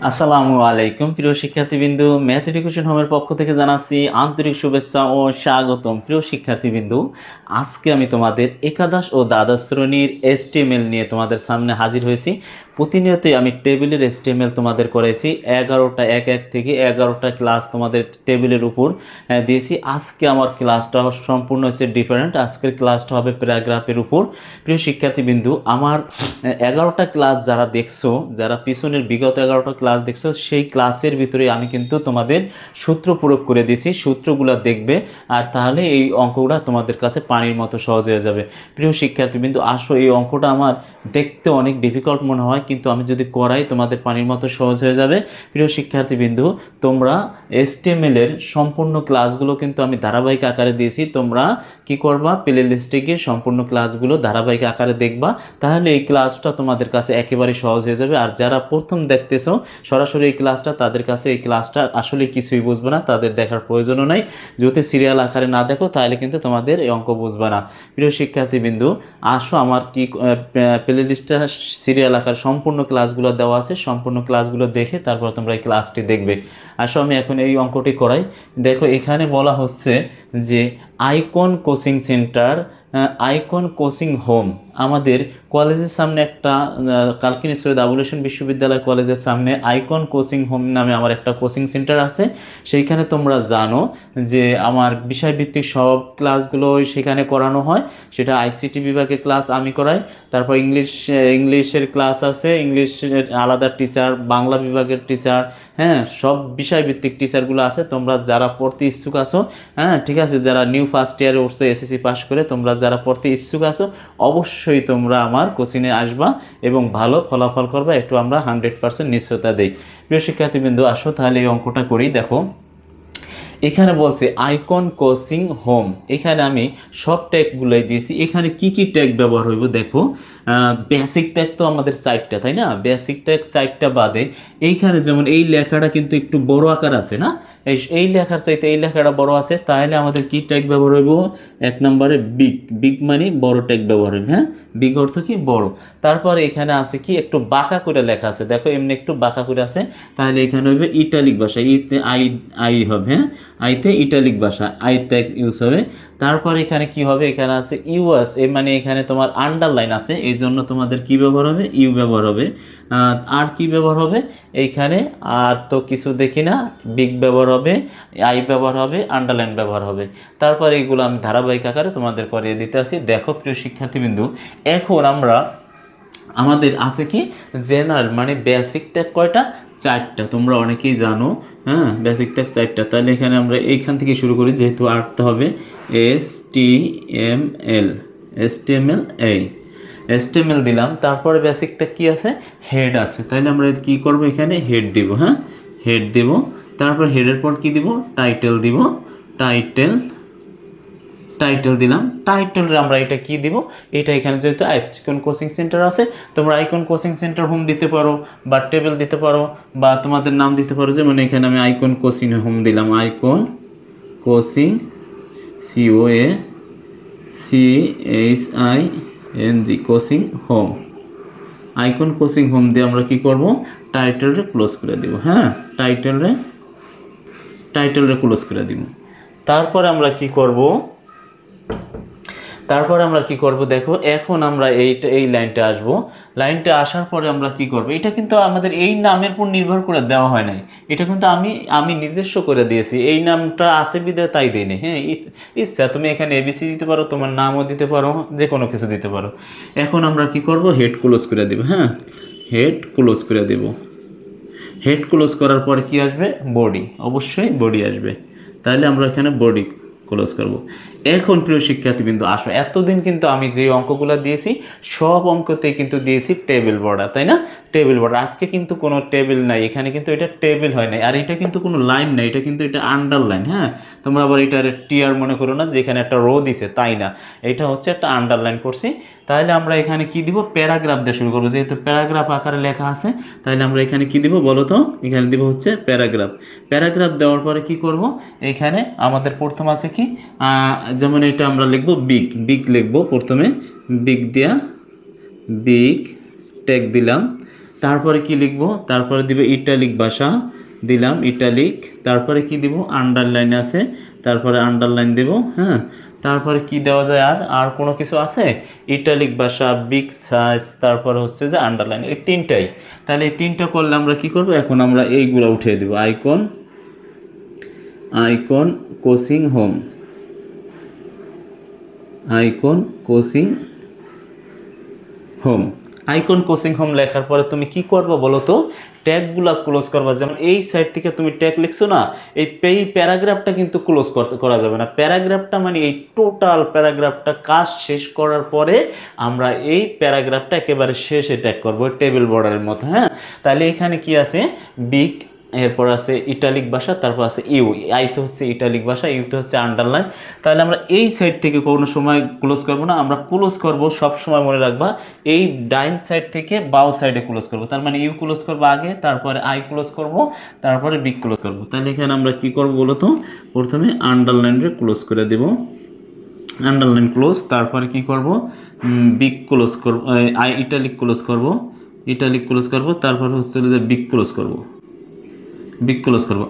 আসসালামু আলাইকুম প্রিয় শিক্ষার্থীবৃন্দু, ম্যাথ এডুকেশন হোমের পক্ষ থেকে জানাচ্ছি আন্তরিক শুভেচ্ছা ও স্বাগতম। প্রিয় শিক্ষার্থীবৃন্দু, আজকে আমি তোমাদের একাদশ ও দ্বাদশ শ্রেণীর এসটিএমএল নিয়ে তোমাদের সামনে হাজির হয়েছি। প্রতিনিয়তই আমি টেবিলের এসটিএমএল তোমাদের করেছি, 11টা এক এক থেকে 11টা ক্লাস তোমাদের টেবিলের উপর দিয়েছি। আজকে আমার ক্লাসটা সম্পূর্ণ হচ্ছে ডিফারেন্ট। আজকের ক্লাসটা হবে প্যারাগ্রাফের উপর। প্রিয় শিক্ষার্থীবৃন্দু, আমার 11টা ক্লাস যারা দেখছো, যারা পিছনের বিগত 11টা ক্লাস দেখছো, সেই ক্লাসের ভিতরে আমি কিন্তু তোমাদের সূত্র প্রয়োগ করে দিয়েছি। সূত্রগুলো দেখবে, আর তাহলে এই অঙ্কগুলো তোমাদের কাছে পানির মতো সহজ হয়ে যাবে। প্রিয় শিক্ষার্থীবৃন্দু, আসো, এই অঙ্কটা আমার দেখতে অনেক ডিফিকাল্ট মনে হয়, কিন্তু আমি যদি করাই তোমাদের পানির মতো সহজ হয়ে যাবে। প্রিয় শিক্ষার্থীবৃন্দু, তোমরা এসটিএমএল এর সম্পূর্ণ ক্লাসগুলো কিন্তু আমি ধারাবাহিক আকারে দিয়েছি। তোমরা কি করবা, প্লে লিস্টে গিয়ে সম্পূর্ণ ক্লাসগুলো ধারাবাহিক আকারে দেখবা, তাহলে এই ক্লাসটা তোমাদের কাছে একেবারে সহজ হয়ে যাবে। আর যারা প্রথম দেখতেছো সরাসরি এই ক্লাসটা, তাদের কাছে এই ক্লাসটা আসলে কিছুই বুঝবে না, তাদের দেখার প্রয়োজনও নাই। যদি সিরিয়াল আকারে না দেখো তাহলে কিন্তু তোমাদের এই অঙ্ক বুঝবে না। প্রিয় শিক্ষার্থীবৃন্দু, আসো, আমার কি প্লে লিস্টটা সিরিয়াল আকার সম্পূর্ণ ক্লাসগুলো দেওয়া আছে, সম্পূর্ণ ক্লাসগুলো দেখে তারপর তোমরা এই ক্লাসটি দেখবে। আসো, আমি এখন এই অঙ্কটি করাই। দেখো, এখানে বলা হচ্ছে যে icon coaching centre, icon coaching home, আমাদের কলেজের সামনে একটা কালকিনি সৈয়দ আবুল হোসেন বিশ্ববিদ্যালয় কলেজের সামনে আইকন কোচিং হোম নামে আমার একটা কোচিং সেন্টার আছে। সেইখানে তোমরা জানো যে আমার বিষয়ভিত্তিক সব ক্লাসগুলো সেখানে করানো হয়। সেটা আইসিটি বিভাগের ক্লাস আমি করাই, তারপর ইংলিশের ক্লাস আছে, ইংলিশের আলাদা টিচার, বাংলা বিভাগের টিচার, হ্যাঁ, সব বিষয়ভিত্তিক টিচারগুলো আছে। তোমরা যারা পড়তে ইচ্ছুক আছো, হ্যাঁ ঠিক আছে, যারা নিউ ফার্স্ট ইয়ারে উঠছো এসএসসি পাস করে, তোমরা যারা পড়তে ইচ্ছুক আছো অবশ্যই তোমরা আমার কোচিংয়ে আসবা এবং ভালো ফলাফল করবা, একটু আমরা 100% নিশ্চয়তা দিই। প্রিয় শিক্ষার্থীবৃন্দু, আসো তাহলে এই অঙ্কটা করি। দেখো, এখানে বলছে আইকন কোচিং হোম, এখানে আমি সব ট্যাগগুলোই দিয়েছি। এখানে কি কি ট্যাগ ব্যবহার হইব দেখো, বেসিক ট্যাগ তো আমাদের 4টা, তাই না? বেসিক ট্যাগ 4টা বাদে এইখানে যেমন এই লেখাটা কিন্তু একটু বড় আকার আছে না, এই লেখার চাইতে এই লেখাটা বড় আছে, তাহলে আমাদের কি ট্যাগ ব্যবহার হইব? এক নম্বরে বিগ, বিগ মানে বড় ট্যাগ ব্যবহার হইব। হ্যাঁ, বিগ অর্থ কি বড়। তারপরে এখানে আছে কি একটু বাঁকা করে লেখা আছে, দেখো এমনি একটু বাঁকা করে আছে, তাহলে এখানে হইবে ইটালিক ভাষা, ইতে আই আই হবে, হ্যাঁ, আইতে ইটালিক ভাষা, আই ট্যাগ ইউজ হবে। তারপর এখানে কি হবে, এখানে আছে ইউএস, এ মানে এখানে তোমার আন্ডারলাইন আছে, এই জন্য তোমাদের কি ব্যবহার হবে? ইউ ব্যবহার হবে। আর কি ব্যবহার হবে এইখানে? আর তো কিছু দেখি না, বিগ ব্যবহার হবে, আই ব্যবহার হবে, আন্ডারলাইন ব্যবহার হবে। তারপর এইগুলো আমি ধারাবাহিক আকারে তোমাদের করিয়ে দিতে আসি। দেখো প্রিয় শিক্ষার্থীবৃন্দু, এখন আমরা আমাদের আছে কি জেনারেল মানে বেসিক ট্যাগ কয়টা? 4টা, তোমরা অনেকেই জানো। হ্যাঁ, বেসিক ট্যাগ 4টা। তাহলে এখানে আমরা এইখান থেকে শুরু করি, যেহেতু আর্টটা হবে S T M L, S T M L, এই এস টি এম এল দিলাম। তারপরে বেসিক ট্যাগ কি আছে? হেড আছে। তাহলে আমরা কি করব, এখানে হেড দিব। হ্যাঁ, হেড দিব। তারপর হেডের পর কি দিব? টাইটেল দিব। টাইটেল, টাইটেল দিলাম। টাইটেলে আমরা এটা কি দিব? এটা এখানে যেহেতু আইকন কোচিং সেন্টার আছে, তোমরা আইকন কোচিং সেন্টার হোম দিতে পারো, বা টেবিল দিতে পারো, বা তোমাদের নাম দিতে পারো। যেমন এখানে আমি আইকন কোচিং হোম দিলাম, icon coaching, COA CHING, coaching home. Icon coaching home দিয়ে আমরা কি করব? টাইটেলরে ক্লোজ করে দিব। হ্যাঁ, টাইটেলরে ক্লোজ করে দিব। তারপরে আমরা কি করব? দেখো, এখন আমরা এই লাইনটা আসবো। লাইনটা আসার পরে আমরা কি করব? এটা কিন্তু আমাদের এই নামের উপর নির্ভর করে দেওয়া হয় নাই, এটা কিন্তু আমি নিজস্ব করে দিয়েছি। এই নামটা আছে বিধায় তাই দিইনি। হ্যাঁ, ইচ্ছা তুমি এখানে ABC দিতে পারো, তোমার নামও দিতে পারো, যে কোনো কিছু দিতে পারো। এখন আমরা কি করব? হেড ক্লোজ করে দেব। হ্যাঁ, হেড ক্লোজ করে দেব। হেড ক্লোজ করার পরে কি আসবে? বডি, অবশ্যই বডি আসবে। তাহলে আমরা এখানে বডি ক্লোজ করব। এখন প্রিয় শিক্ষার্থীবৃন্দ, আসো, এতদিন কিন্তু আমি যে অঙ্কগুলো দিয়েছি সব অঙ্কতেই কিন্তু দিয়েছি টেবিল বর্ডার, তাই না? Table border. আজকে কিন্তু কোনো টেবিল নাই এখানে, কিন্তু এটা টেবিল হয় নাই, আর এটা কিন্তু কোনো লাইন নাই, এটা কিন্তু এটা আন্ডারলাইন। হ্যাঁ, তোমরা আবার এটা টিয়ার মনে করো না, যেখানে একটা রো দিছে, তাই না, এটা হচ্ছে একটা আন্ডারলাইন করছি। তাহলে আমরা এখানে কি দিব? প্যারাগ্রাফ দিয়ে শুরু করবো, যেহেতু প্যারাগ্রাফ আকারে লেখা আছে। তাহলে আমরা এখানে কি দিব বলো তো? এখানে দিব হচ্ছে প্যারাগ্রাফ। প্যারাগ্রাফ দেওয়ার পরে কি করব? এখানে আমাদের প্রথম আছে কি, যেমন এটা আমরা লিখবো বিগ, বিগ লিখবো প্রথমে, বিগ দিয়া বিগ ট্যাগ দিলাম। তারপরে কি লিখব, তারপরে দিব ইটালিক ভাষা, দিলাম ইটালিক, তারপরে কি দিব আন্ডারলাইন আছে, তারপরে আন্ডারলাইন দেব। হ্যাঁ, তারপরে কি দেওয়া যায়, আর আর কোনো কিছু আছে, ইটালিক ভাষা, বিগ সাইজ, তারপরে হচ্ছে যে আন্ডারলাইন, এই তিনটাই। তাহলে এই তিনটা করলে আমরা কি করব, এখন আমরা এইগুলো উঠিয়ে দেব, icon, icon coaching home, icon coaching home. Icon coaching home লেখার পরে তুমি কি করবে বলো তো, ট্যাগগুলো ক্লোজ করবা। যেমন এই সাইড থেকে তুমি ট্যাগ লিখছো না, এই প্যারাগ্রাফটা কিন্তু ক্লোজ করা যাবে না। প্যারাগ্রাফটা মানে এই টোটাল প্যারাগ্রাফটা কাজ শেষ করার পরে আমরা এই প্যারাগ্রাফটা একেবারে শেষে ট্যাগ করবো টেবিল বর্ডারের মতো। হ্যাঁ, তাহলে এখানে কি আছে, বিগ, এরপর আছে ইটালিক ভাষা, তারপর আছে ইউ, আইতে হচ্ছে ইটালিক ভাষা, ইউতে হচ্ছে আন্ডারলাইন। তাহলে আমরা এই সাইড থেকে কোনো সময় ক্লোজ করব না, আমরা ক্লোজ করব সব সময় মনে রাখবা এই ডাইন সাইড থেকে বাও সাইডে ক্লোজ করব। তার মানে ইউ ক্লোজ করব আগে, তারপরে আই ক্লোজ করব, তারপরে বিগ ক্লোজ করব। তাহলে এখানে আমরা কি করব বলো তো, প্রথমে আন্ডারলাইনরে ক্লোজ করে দেব, আন্ডারলাইন ক্লোজ, তারপরে কি করব, বিগ ক্লোজ করব, আই ইটালিক ক্লোজ করব, ইটালিক ক্লোজ করব, তারপর হচ্ছে যে বিগ ক্লোজ করব, বিগ ক্লোজ করব।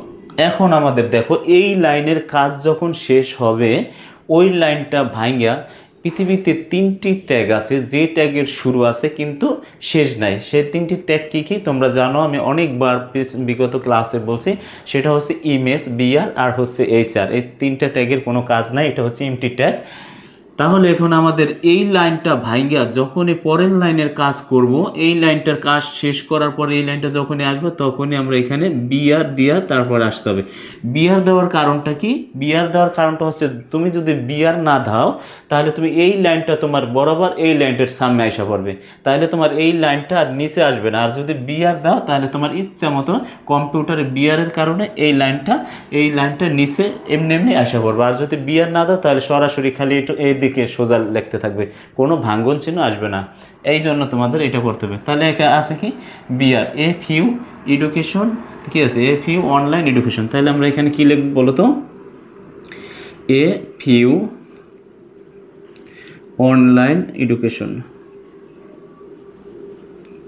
এখন আমাদের দেখো এই লাইনের কাজ যখন শেষ হবে, ওই লাইনটা ভাঙিয়া পৃথিবীতে তিনটি ট্যাগ আছে, যে ট্যাগের শুরু আছে কিন্তু শেষ নাই। সেই তিনটি ট্যাগ কী কী তোমরা জানো, আমি অনেকবার বিগত ক্লাসে বলছি। সেটা হচ্ছে ইমেজ, বিআর আর হচ্ছে এইচআর। এই তিনটা ট্যাগের কোনো কাজ নাই, এটা হচ্ছে এমটি ট্যাগ। তাহলে এখন আমাদের এই লাইনটা ভাইঙ্গা যখনই পরের লাইনের কাজ করব, এই লাইনটার কাজ শেষ করার পরে এই লাইনটা যখনই আসবে তখনই আমরা এখানে বিআর দিয়া তারপর আসতে হবে। বিআর দেওয়ার কারণটা কি, বিআর দেওয়ার কারণটা হচ্ছে তুমি যদি বিআর না দাও তাহলে তুমি এই লাইনটা তোমার বরাবর এই লাইনটার সামনে আসা পড়বে, তাহলে তোমার এই লাইনটা আর নিচে আসবে না। আর যদি বিআর দাও তাহলে তোমার ইচ্ছা মতো কম্পিউটারে বিআরের কারণে এই লাইনটা নিচে এমনি এমনি আসা পড়বে। আর যদি বিআর না দাও তাহলে সরাসরি খালি একটু এই দিকে সোজা লিখতে থাকবে, কোনো ভাঙ্গন চিহ্ন আসবে না। এই জন্য তোমাদের এটা করতে হবে। তাহলে এখানে আছে কি বিআর, এ ফিউ এডুকেশন, কি আছে এ ফিউ অনলাইন এডুকেশন। তাহলে আমরা এখানে কি লিখব বলো তো, a few online education,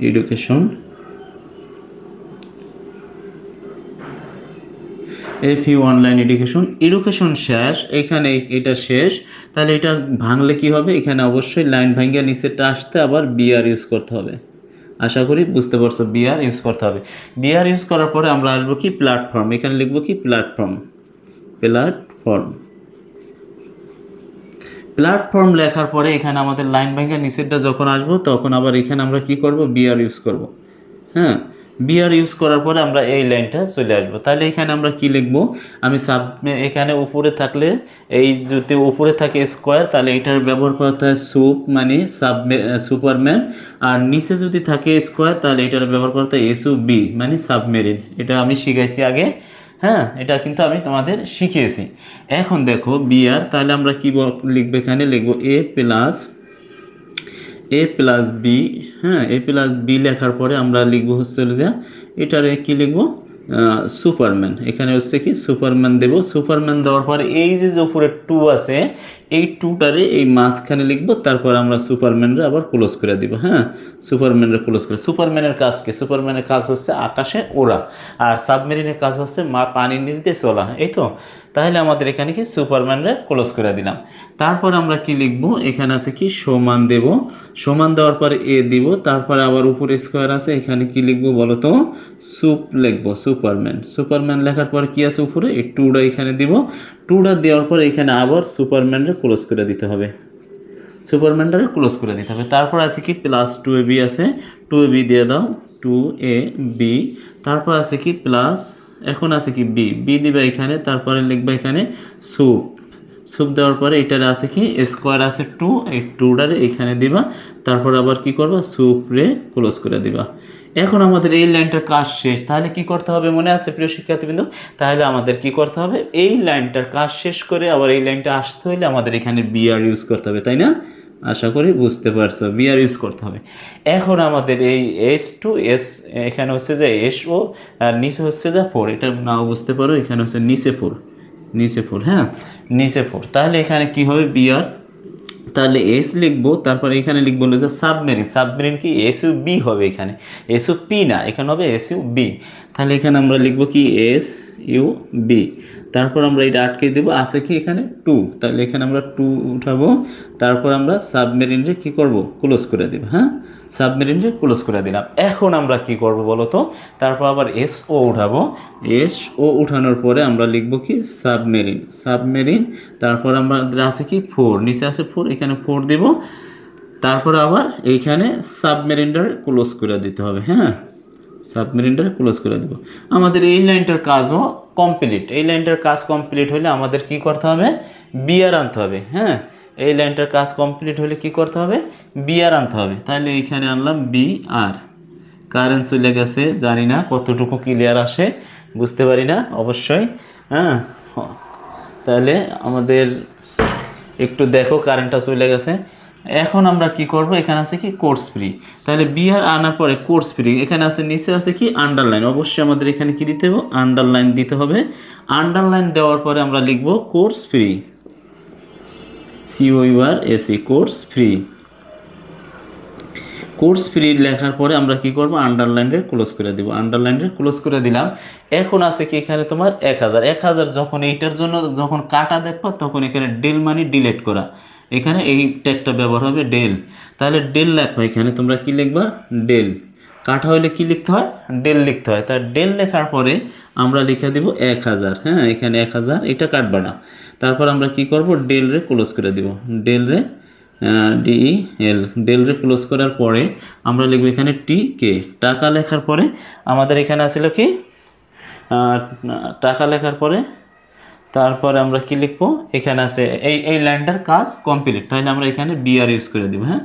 education, FU online education, education শেষ, এখানে এটা শেষ। তাহলে এটা ভাঙলে কি হবে, এখানে অবশ্যই লাইন ভাঙিয়ে নিচেটা আসতে আবার বিআর ইউজ করতে হবে। আশা করি বুঝতে পারছো, বিআর ইউজ করতে হবে। বিআর ইউজ করার পরে আমরা আসবো কি প্ল্যাটফর্ম, এখানে লিখবো কি প্ল্যাটফর্ম, প্ল্যাটফর্ম, প্ল্যাটফর্ম লেখার পরে এখানে আমাদের লাইন ভাঙিয়ে নিচেরটা যখন আসবো তখন আবার এখানে আমরা কি করব, বিআর ইউজ করব। হ্যাঁ, বিআর ইউজ করার পরে আমরা এই লাইনটা চলে আসবো। তাহলে এখানে আমরা কি লিখব, আমি এখানে উপরে থাকলে এই যদি উপরে থাকে স্কোয়ার তাহলে এটার ব্যবহার করতে হয় সুপ মানে সুপারম্যান, আর নিচে যদি থাকে স্কোয়ার তাহলে এটার ব্যবহার করতে হয় এসইউবি মানে সাবমেরিন। এটা আমি শিখাইছি আগে। হ্যাঁ, এটা কিন্তু আমি তোমাদের শিখিয়েছি। এখন দেখো বিআর, তাহলে আমরা কি লিখবো, এখানে লিখবো এ প্লাস বি। হ্যাঁ, এ প্লাস বি লেখার পরে আমরা লিখবো হচ্ছে যে এটারে কি লিখবো, সুপারম্যান। এখানে হচ্ছে কি সুপারম্যান দেব। সুপারম্যান দেওয়ার পরে এই যে উপরে টু আছে এই টুটারে এই মাঝখানে লিখবো, তারপর আমরা সুপারম্যানরে আবার ক্লোজ করে দিব। হ্যাঁ, সুপারম্যানরে ক্লোজ করে। সুপারম্যানের কাজ কি, সুপারম্যানের কাজ হচ্ছে আকাশে ওড়া, আর সাবমেরিনের কাজ হচ্ছে পানির নিচ দিয়ে চলা, এই তো। তাহলে আমাদের এখানে কি সুপারম্যানরে ক্লোজ করে দিলাম। তারপর আমরা কি লিখবো, এখানে আছে কি সমান দেব, সমান দেওয়ার পরে এ দিব, তারপরে আবার উপরে স্কোয়ার আছে, এখানে কি লিখবো বলো তো, সুপ লিখবো, সুপারম্যান। সুপারম্যান লেখার পরে কি আছে উপরে, এই টুটা এখানে দিব, টুটা দেওয়ার পরে এখানে আবার সুপারম্যানরে ক্লোজ করে দিতে হবে, সুপারম্যানটারে ক্লোজ করে দিতে হবে। তারপর আছে কি প্লাস 2ab আছে, 2ab দিয়ে দাও, 2ab। তারপর আছে কি প্লাস, এখন আছে কি বি দিবে এখানে, তারপরে লিখবে এখানে সুপ, সুপ দেওয়ার পরে এটারে আছে কি স্কোয়ার আছে 2, এই 2টারে এখানে দিবা, তারপর আবার কি করবা সুপরে ক্লোজ করে দিবা। এখন আমাদের এই লাইনটার কাজ শেষ। তাহলে কি করতে হবে মনে আছে প্রিয় শিক্ষার্থীবৃন্দ, তাহলে আমাদের কি করতে হবে, এই লাইনটার কাজ শেষ করে আবার এই লাইনটা আসতে হলে আমাদের এখানে বিআর ইউজ করতে হবে, তাই না? আশা করি বুঝতে পারছো, বিআর ইউজ করতে হবে। এখন আমাদের এই এস টু এস, এখানে হচ্ছে যে এস ও আর নিচে হচ্ছে যে 4, এটা নাও বুঝতে পারো, এখানে হচ্ছে নিচে 4, নিচে 4। হ্যাঁ, নিচে 4। তাহলে এখানে কি হবে বিআর তাহলে এস লিখবো, তারপরে এখানে লিখবো হলো যে সাবমেরিন। সাবমেরিন কি এস ইউ বি হবে, এখানে এস ইউ পি না, এখানে হবে এস ইউ বি। তাহলে এখানে আমরা লিখবো কি এস ইউ বি, তারপর আমরা এটা আটকে দেবো, আছে কি এখানে টু, তাহলে এখানে আমরা টু উঠাবো। তারপর আমরা সাবমেরিনরে কি করব, ক্লোজ করে দেবো। হ্যাঁ, সাবমেরিনরে ক্লোজ করে দিলাম। এখন আমরা কি করব বলো তো, তারপর আবার এস ও উঠাবো। এস ও উঠানোর পরে আমরা লিখবো কি সাবমেরিন। সাবমেরিন, তারপর আমরা আছে কি ফোর, নিচে আছে ফোর, এখানে ফোর দিব। তারপর আবার এইখানে সাবমেরিনটার ক্লোজ করে দিতে হবে। হ্যাঁ, সাবমেরিনটা ক্লোজ করে দেবো। আমাদের এই লাইনটার কাজও কমপ্লিট। এই লাইনটার কাজ কমপ্লিট হলে আমাদের কি করতে হবে, বিআর আনতে হবে। হ্যাঁ, এই লাইনটার কাজ কমপ্লিট হলে কি করতে হবে, বিআর আনতে হবে। তাহলে এইখানে আনলাম বিআর। কারেন্ট চলে গেছে, জানি না কতটুকু ক্লিয়ার আসে, বুঝতে পারি না অবশ্যই। হ্যাঁ, তাহলে আমাদের একটু দেখো, কারেন্টটা চলে গেছে। এখন আমরা কি করব, এখানে আছে কি কোর্স ফ্রি, তাহলে বিআর আনার পরে কোর্স ফ্রি, এখানে আছে নিচে আছে কি আন্ডারলাইন, অবশ্যই আমাদের এখানে কি দিতে হবে, আন্ডারলাইন দিতে হবে। আন্ডারলাইন দেওয়ার পরে আমরা লিখব course free, COURSE, course free. Course free লেখার পরে আমরা কি করব, আন্ডারলাইনে ক্লোজ করে দিব। আন্ডারলাইনে ক্লোজ করে দিলাম। এখন আছে কি এখানে তোমার 1000। 1000 যখন এইটার জন্য যখন কাটা দেখবা, তখন এখানে ডেল মানে ডিলিট করা, এখানে এই ট্যাগটা ব্যবহার হবে ডেল। তাহলে ডেল লেখা, এখানে তোমরা কি লিখবা, ডেল। কাটা হলে কি লিখতে হয়, ডেল লিখতে হয়। তার ডেল লেখার পরে আমরা লিখে দিব 1000। হ্যাঁ, এখানে 1000, এটা কাটবা না। তারপর আমরা কি করব, ডেল রে ক্লোজ করে দিব। ডেল রে DEL, ডেল রে ক্লোজ করার পরে আমরা লিখব এখানে TK। টাকা লেখার পরে আমাদের এখানে আসলে কি টাকা লেখার পরে তারপরে আমরা কি লিখবো, এখানে আছে এই লাইনটার কাজ কমপ্লিট। তাহলে আমরা এখানে বিআর ইউজ করে দিব। হ্যাঁ,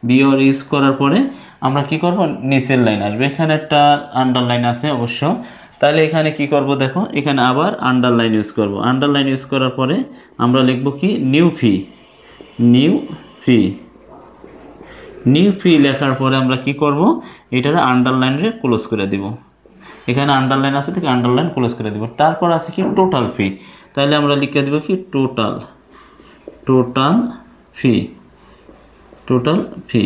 বিআর ইউজ করার পরে আমরা কি করব, নিচের লাইন আসবে, এখানে একটা আন্ডারলাইন আছে অবশ্য। তাহলে এখানে কি করব দেখো, এখানে আবার আন্ডারলাইন ইউজ করব। আন্ডারলাইন ইউজ করার পরে আমরা লিখব কি নিউ ফি। নিউ ফি, নিউ ফি লেখার পরে আমরা কি করব, এটার আন্ডারলাইনে ক্লোজ করে দিব। এখানে আন্ডারলাইন আছে, থেকে আন্ডারলাইন ক্লোজ করে দিব। তারপর আছে কি টোটাল ফি, তাহলে আমরা লিখে দেব কি টোটাল, টোটাল ফি, টোটাল ফি।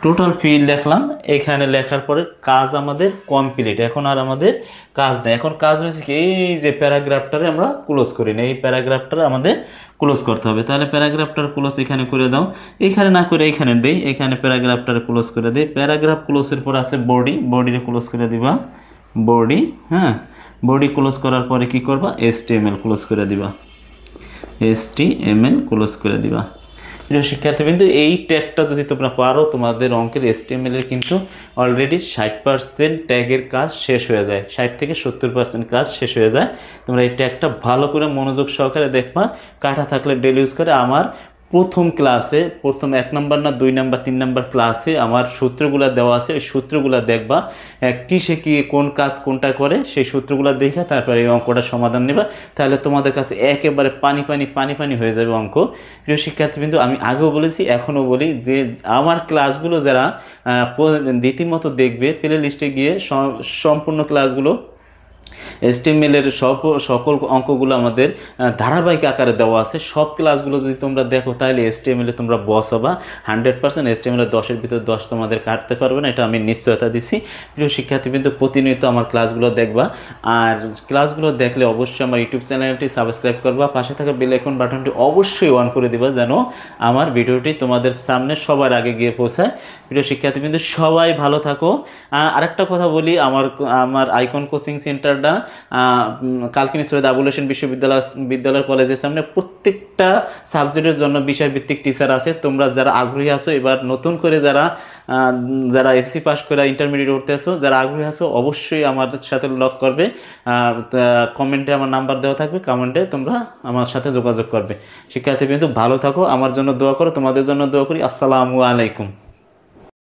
টোটাল ফি লিখলাম। এখানে লেখার পরে কাজ আমাদের কমপ্লিট। এখন আর আমাদের কাজ নেই। এখন কাজ হয়েছে কি, এই যে প্যারাগ্রাফটারে আমরা ক্লোজ করি না, এই প্যারাগ্রাফটারে আমাদের ক্লোজ করতে হবে। তাহলে প্যারাগ্রাফটার ক্লোজ এখানে করে দাও, এখানে না করে এখানে দেই, এখানে প্যারাগ্রাফটারে ক্লোজ করে দিই। প্যারাগ্রাফ ক্লোজের পর আছে বডি, বডিরে ক্লোজ করে দিবা, বডি। হ্যাঁ, বডি ক্লোজ করার পরে কি করবা, HTML ক্লোজ করে দিবা, HTML ক্লোজ করে দিবা। প্রিয় শিক্ষার্থীবৃন্দু, এই ট্যাগটা যদি তোমরা পারো, তোমাদের অঙ্কের HTML এর কিন্তু অলরেডি 60% ট্যাগের কাজ শেষ হয়ে যায়, 60 থেকে 70% কাজ শেষ হয়ে যায়। তোমরা এই ট্যাগটা ভালো করে মনোযোগ সহকারে দেখবা, কাটা থাকলে ডেলি ইউজ করে। আমার প্রথম ক্লাসে, প্রথম 1 নাম্বার না 2 নাম্বার 3 নাম্বার ক্লাসে আমার সূত্রগুলো দেওয়া আছে, ওই সূত্রগুলো দেখবা, কিসে কি কোন কাজ কোনটা করে, সেই সূত্রগুলো দেখে তারপরে এই অঙ্কটা সমাধান নেবা। তাহলে তোমাদের কাছে একেবারে পানি পানি পানি পানি হয়ে যাবে অঙ্ক। প্রিয় শিক্ষার্থীবৃন্দু, আমি আগেও বলেছি, এখনও বলি, যে আমার ক্লাসগুলো যারা রীতিমতো দেখবে, প্লে লিস্টে গিয়ে সম্পূর্ণ ক্লাসগুলো HTML এর সকল অঙ্কগুলো আমাদের ধারাবাহিক আকারে দেওয়া আছে। সব ক্লাসগুলো যদি তোমরা দেখো, তাহলে HTML এ তোমরা বস হবা 100%। HTML এর 10-এর ভিতর 10 তোমাদের কাটতে পারবে না, এটা আমি নিশ্চয়তা দিচ্ছি। প্রিয় শিক্ষার্থীবৃন্দ, প্রতিনিয়ত আমার ক্লাসগুলো দেখবা, আর ক্লাসগুলো দেখলে অবশ্যই আমার ইউটিউব চ্যানেলটি সাবস্ক্রাইব করবা, পাশে থাকা বেল আইকন বাটনটি অবশ্যই অন করে দিবা, যেন আমার ভিডিওটি তোমাদের সামনে সবার আগে গিয়ে পৌঁছায়। প্রিয় শিক্ষার্থীবৃন্দ, সবাই ভালো থাকো। আরেকটা কথা বলি, আমার আইকন কোচিং সেন্টারটা কালকিনি সৈয়দ আবুল হোসেন বিশ্ববিদ্যালয় কলেজের সামনে প্রত্যেকটা সাবজেক্টের জন্য বিষয়ভিত্তিক টিচার আছে। তোমরা যারা আগ্রহী আছো, এবার নতুন করে যারা এসএসসি পাস করে ইন্টারমিডিয়েট উঠতে আসো, যারা আগ্রহী আছো, অবশ্যই আমার সাথে লক করবে। কমেন্টে আমার নাম্বার দেওয়া থাকবে, কমেন্টে তোমরা আমার সাথে যোগাযোগ করবে। শিক্ষার্থী কিন্তু ভালো থাকো, আমার জন্য দোয়া করো, তোমাদের জন্য দোয়া করি। আসসালামু আলাইকুম।